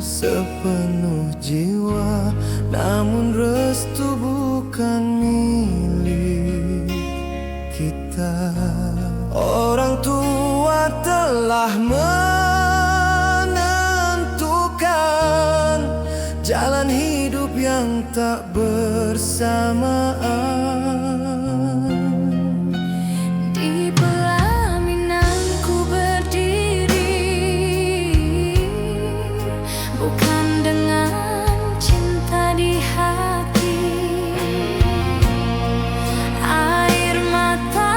sepenuh jiwa, namun restu bukan milik kita. Orang tua telah menentukan jalan hidup yang tak bersamaan. Di pelaminan ku berdiri, bukan dengan cinta di hati. Air mata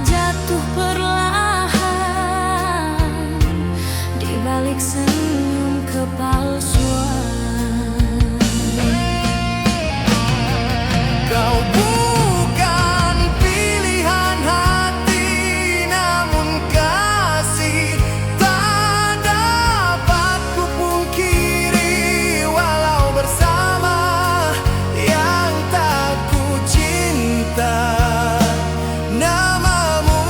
jatuh perlahan di balik senyum kepalsuan. Kau bukan pilihan hati, namun kasih tak dapat kupungkiri. Walau bersama yang tak ku cinta, namamu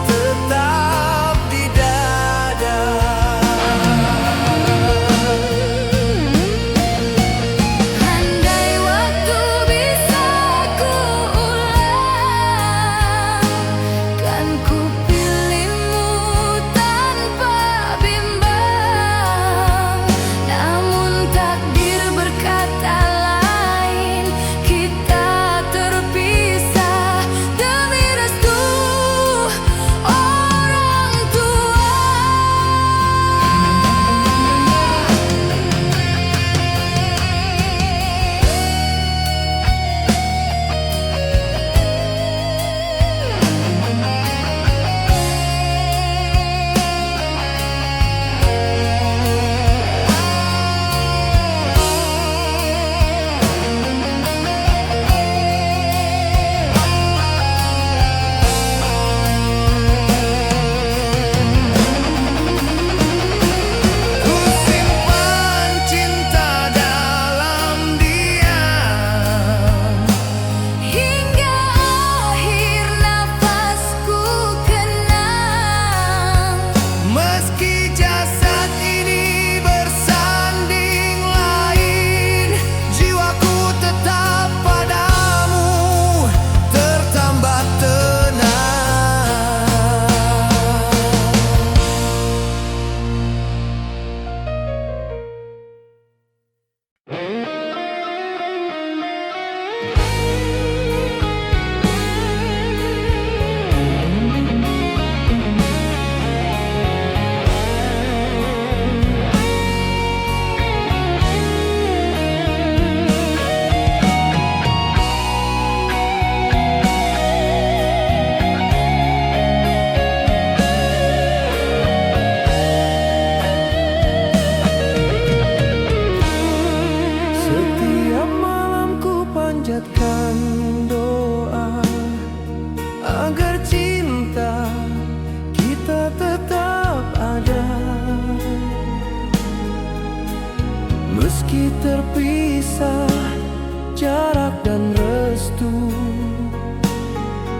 tetap di dada. Andai waktu bisa ku ulang, kan ku pilihmu tanpa bimbang. Namun takdir berkata lain, kita terpisah demi restu orang tua. Ku simpan cinta dalam diam, Hingga akhir nafasku kenang. meski jasad ini bersanding lain, jiwaku tetap padamu tertambat tenang. Setiap malam ku panjatkan doa agar cinta kita tetap ada, meski terpisah jarak dan restu.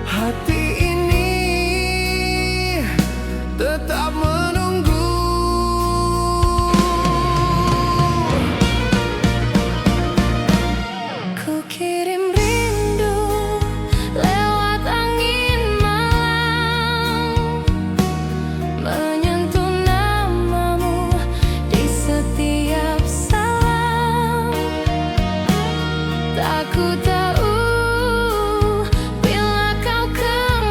Hati ini tetap menunggu. Ku kirim rindu lewat angin malam, menyentuh namamu di setiap salam. Tak ku tahu bila kau kembali.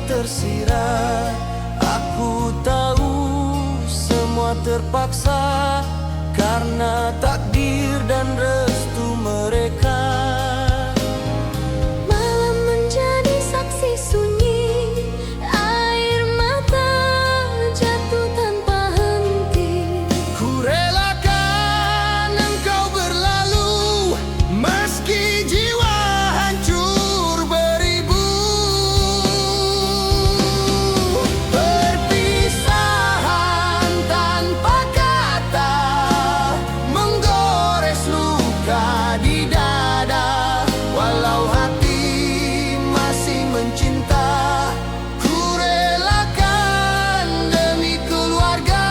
tersirat. Aku tahu semua terpaksa karena takdir dan restu mereka. Malam menjadi saksi sunyi, air mata jatuh tanpa henti. Ku relakan engkau berlalu, meski jiwa hancur beribu. Perpisahan tanpa kata menggores luka di dada. Walau hati masih mencinta, ku relakan demi keluarga.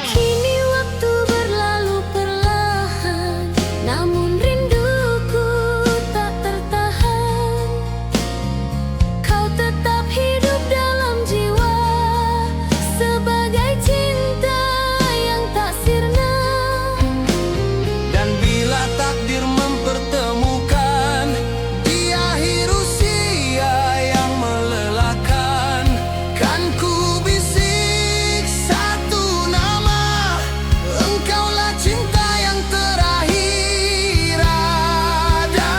Kini waktu berlalu perlahan, namun rinduku tak tertahan. Kau tetap hidup dalam jiwa sebagai cinta yang tak sirna. Dan bila takdir mempertemukan di akhir usia yang melelahkan, kan ku bisik satu nama, engkaulah cinta yang terakhir adanya.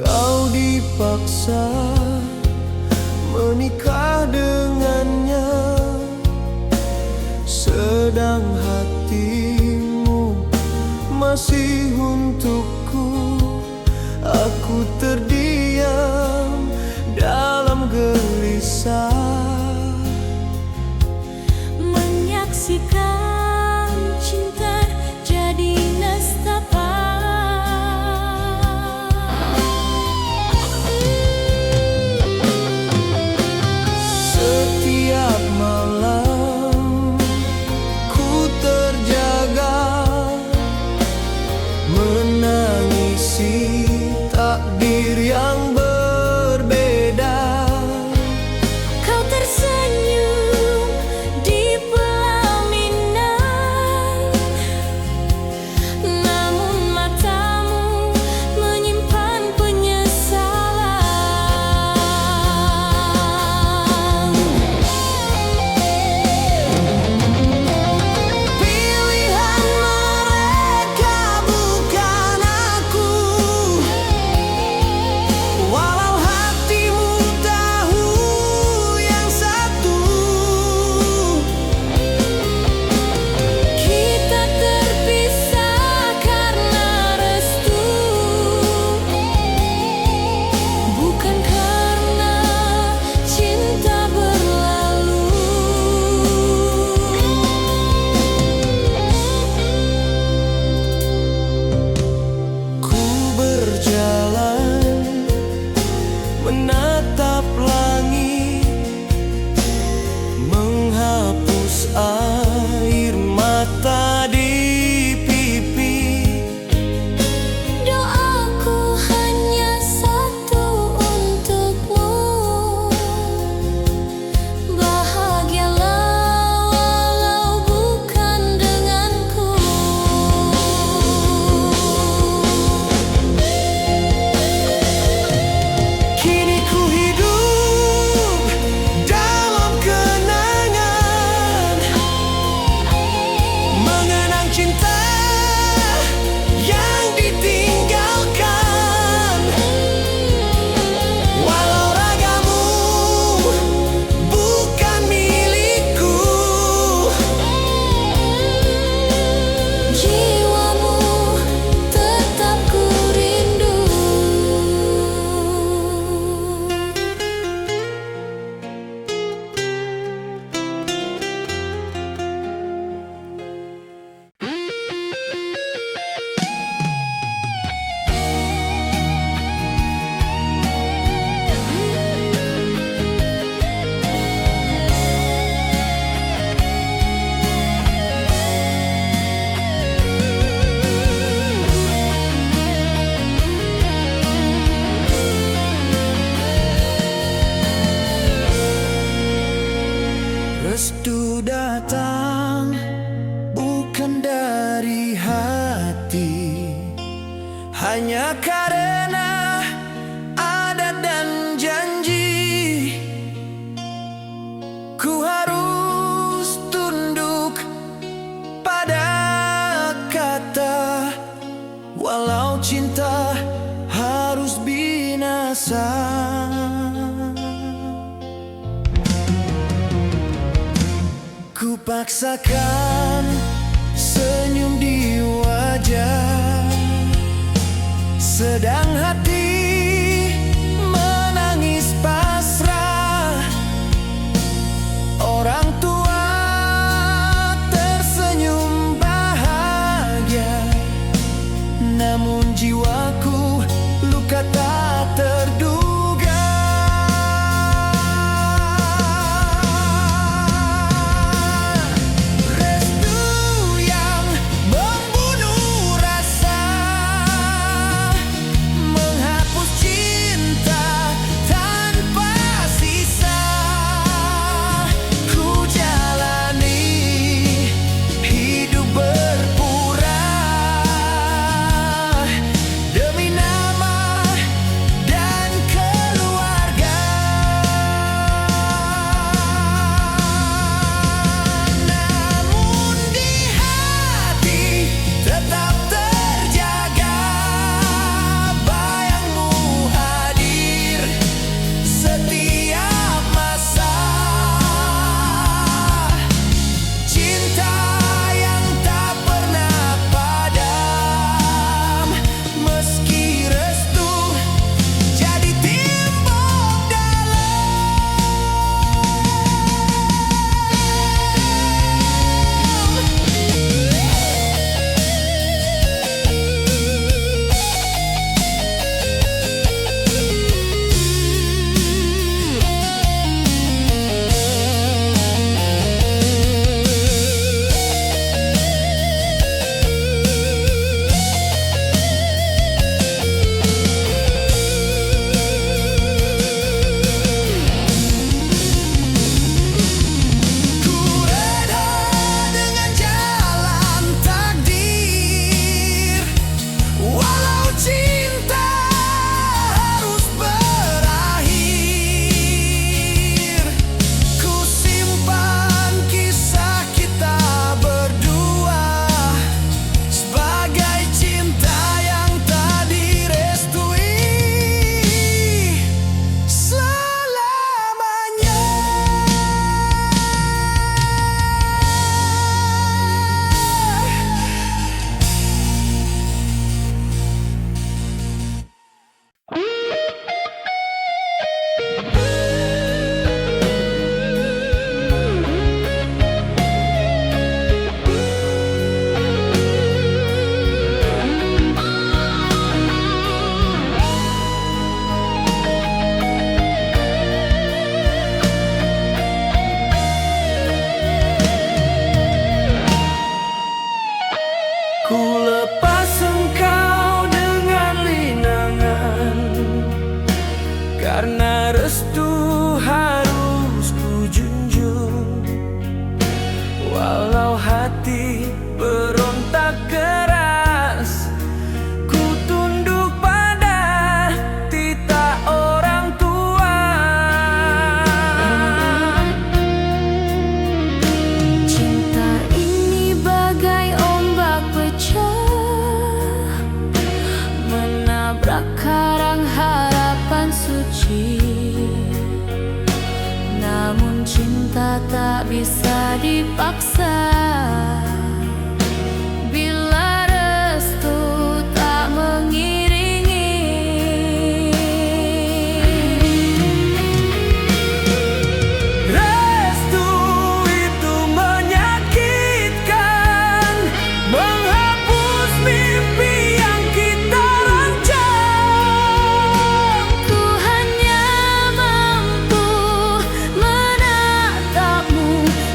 Kau dipaksa menikah dengannya, sedang hatimu masih untukku. Aku terdiam dalam gelisah, Menyaksikan cinta jadi nestapa. setiap malam ku terjaga menari karena adat dan janji, ku harus tunduk pada kata, walau cinta harus binasa. Ku paksakan senyum di wajah, sedang hati menangis pasrah. Orang tua tersenyum bahagia, namun jiwaku luka tak terduga. Karena restu harus ku junjung, walau hati berontak keras, ku tunduk pada titah orang tua. Cinta ini bagai ombak pecah, menabrak karang harapan suci. Namun cinta tak bisa dipaksa, bila restu tak mengiringi. Restu itu menyakitkan, menghapus mimpi yang kita rancang. Ku hanya mampu menatapmu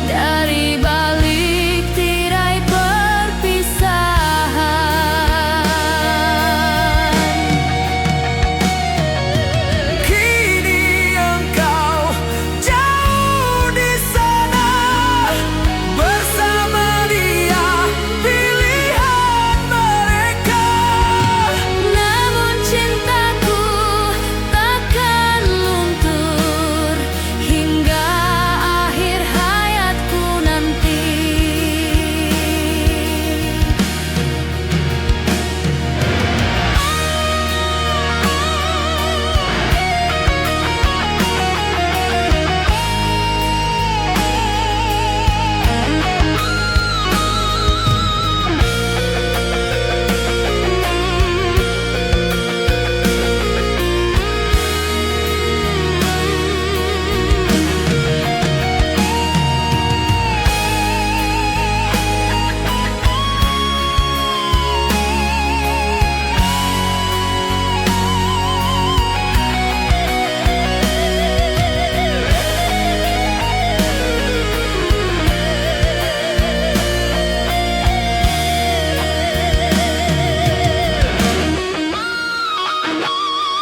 dari balik tirai.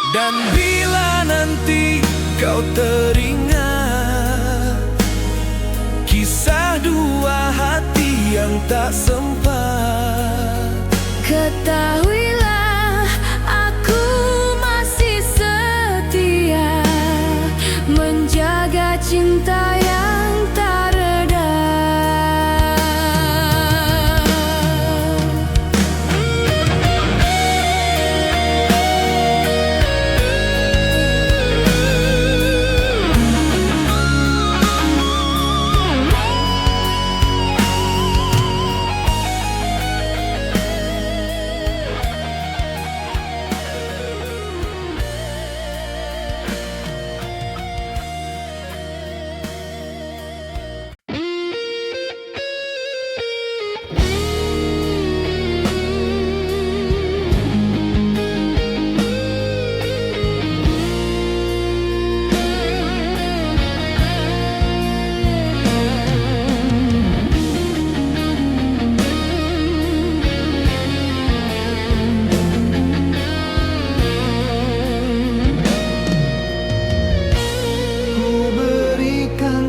Dan bila nanti kau teringat kisah dua hati yang tak sempat, ketahuilah aku masih setia menjaga cinta yang tak reda.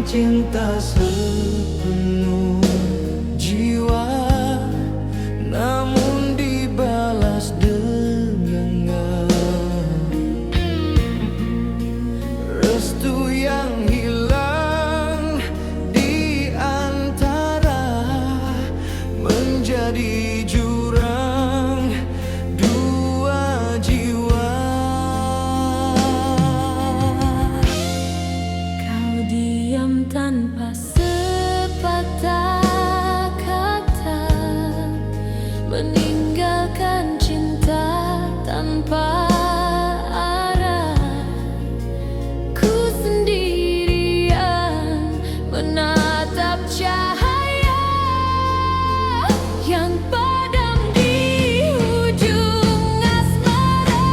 cinta sepenuh jiwa, namun dibalas dengan restu yang hilang di antara menjadi jurang dua jiwa. Kau diam tanpa sepatah kata, meninggalkan cinta tanpa arah. Ku sendirian menatap cahaya yang padam di ujung asmara.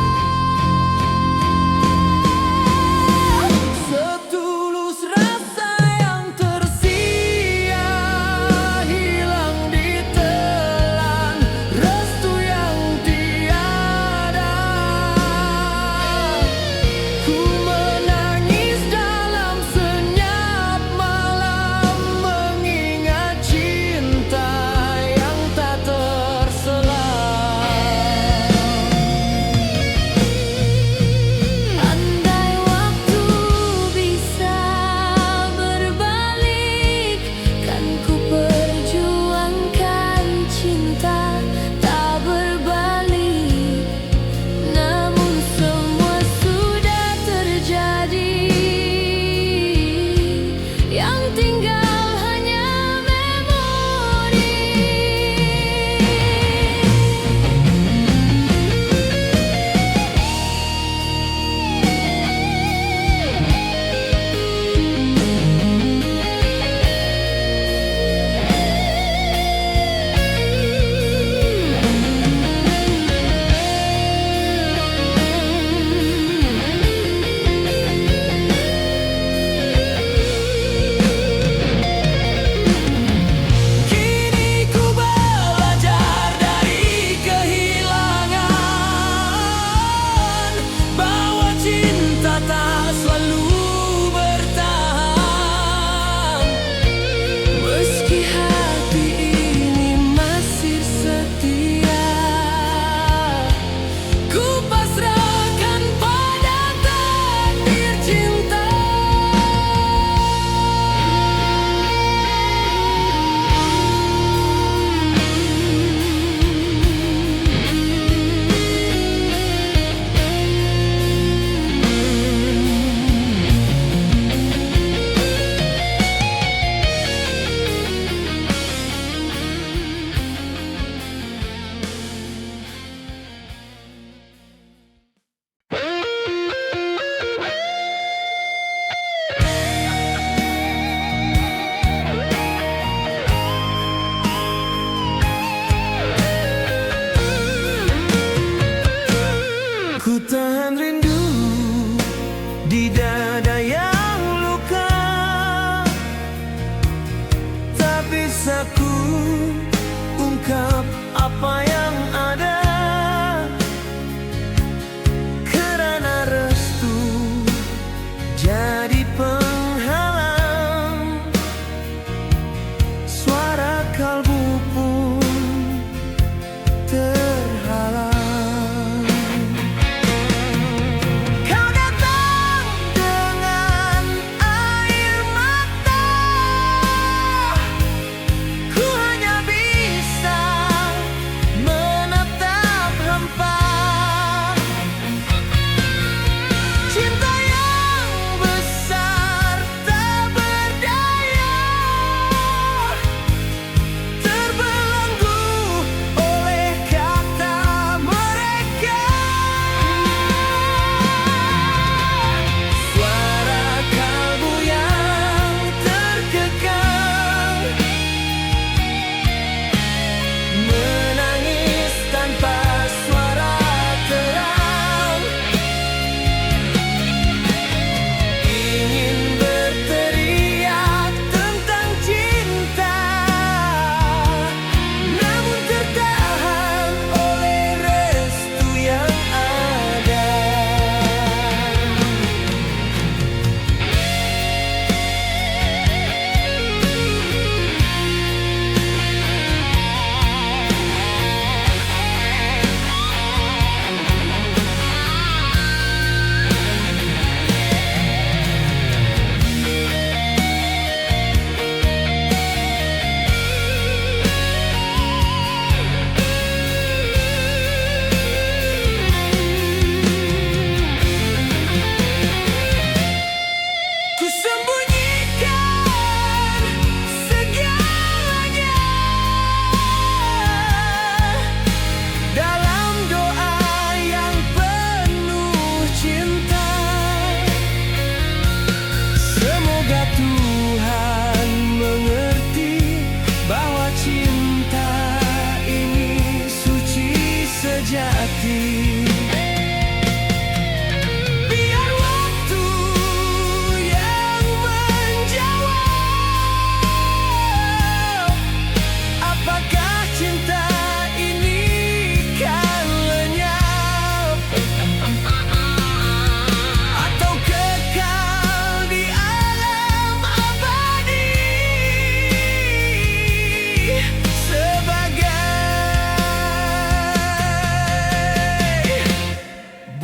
Setulus rasa yang tersia hilang ditelan restu yang tiada. Ku menangis dalam senyap malam mengingat cinta yang tak terselam. Andai waktu bisa berbalik, kan ku perjuangkan cinta tak berbalik. Namun semua sudah terjadi, yang tinggal hanya memori. Kini ku belajar dari kehilangan bahwa cinta tak selalu bertahan. Meski hati ini masih setia, ku pasrahkan pada takdir cinta. Ku tahan rindu di dada yang luka, tak bisa ku ungkap apa yang ada, kerana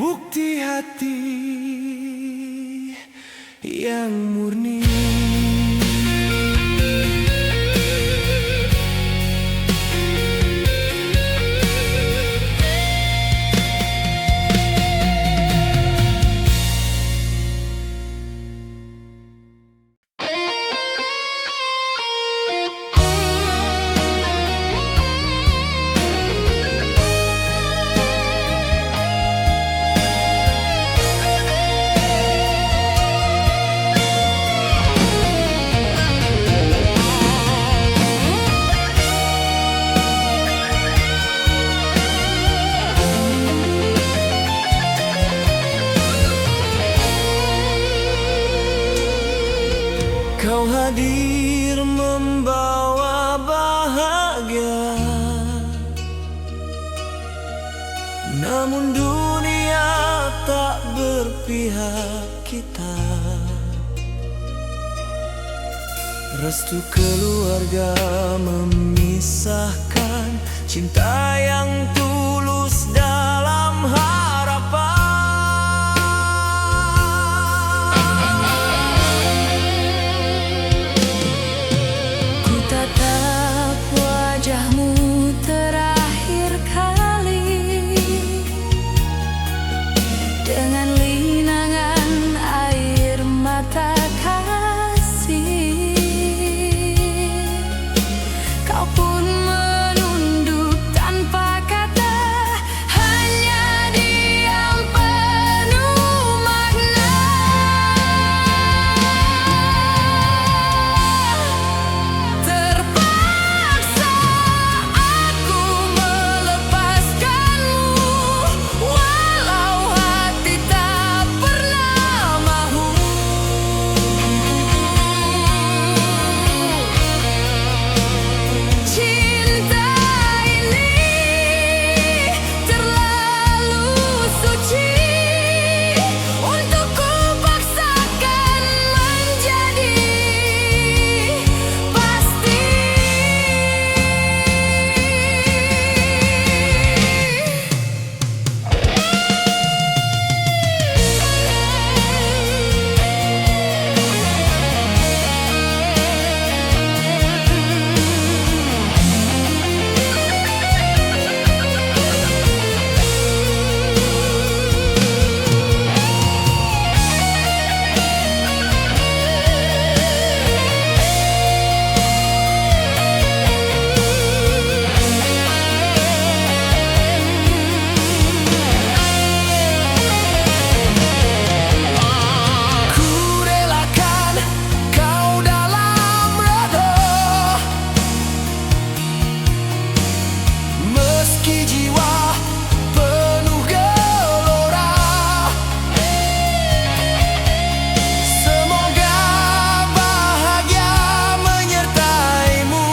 bukti hati yang murni. Kau hadir membawa bahagia, namun dunia tak berpihak kita. Restu keluarga memisahkan cinta yang tulus dalam harapan. Tatap wajahmu terakhir kali dengan linangan air mata kasih. Kau pun menunduk tanpa kata, hanya diam penuh makna. Terpaksa aku melepaskanmu, walau hati tak pernah mahu. Cinta ini terlalu suci untuk kupaksakan menjadi pasti. Kurelakan kau dalam redup, meski jiwa penuh gelora. Semoga bahagia menyertaimu,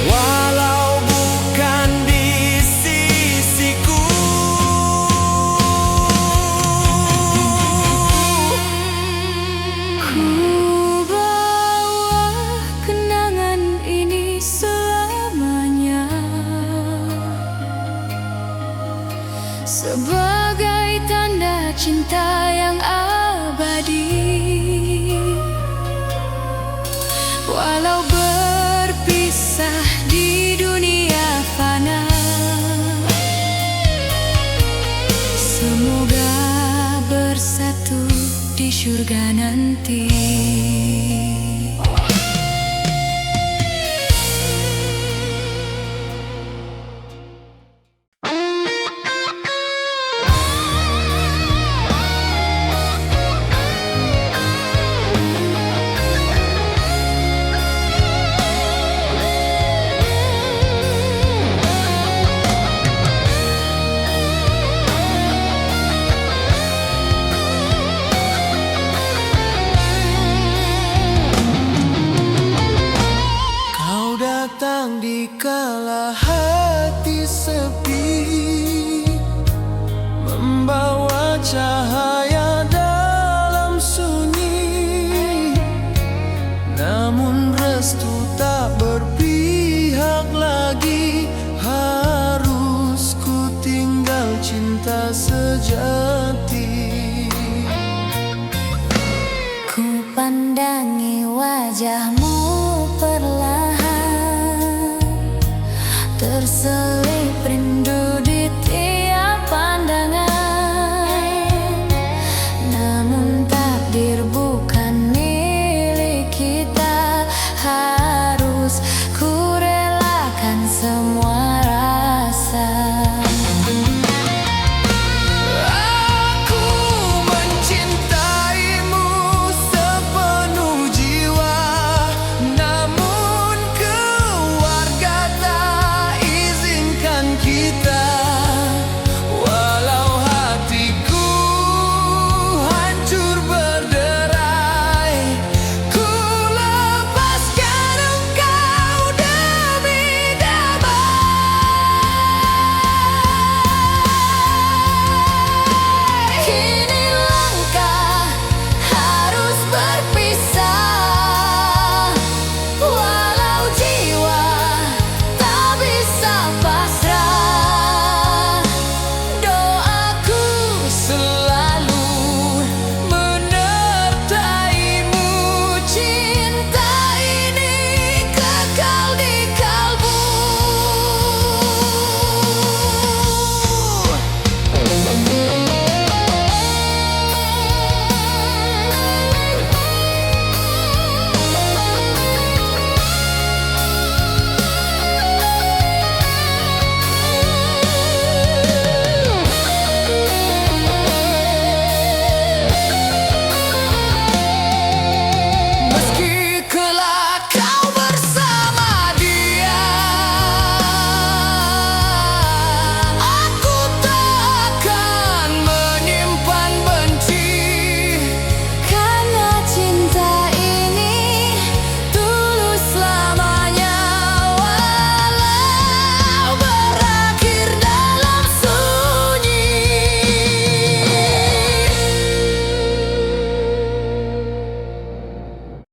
walau bukan di sisiku. Ku bawa kenangan ini selamanya, sebagai tanda cinta yang abadi. Walau berpisah di dunia fana, semoga bersatu di surga nanti. Dikala hati sepi, membawa cahaya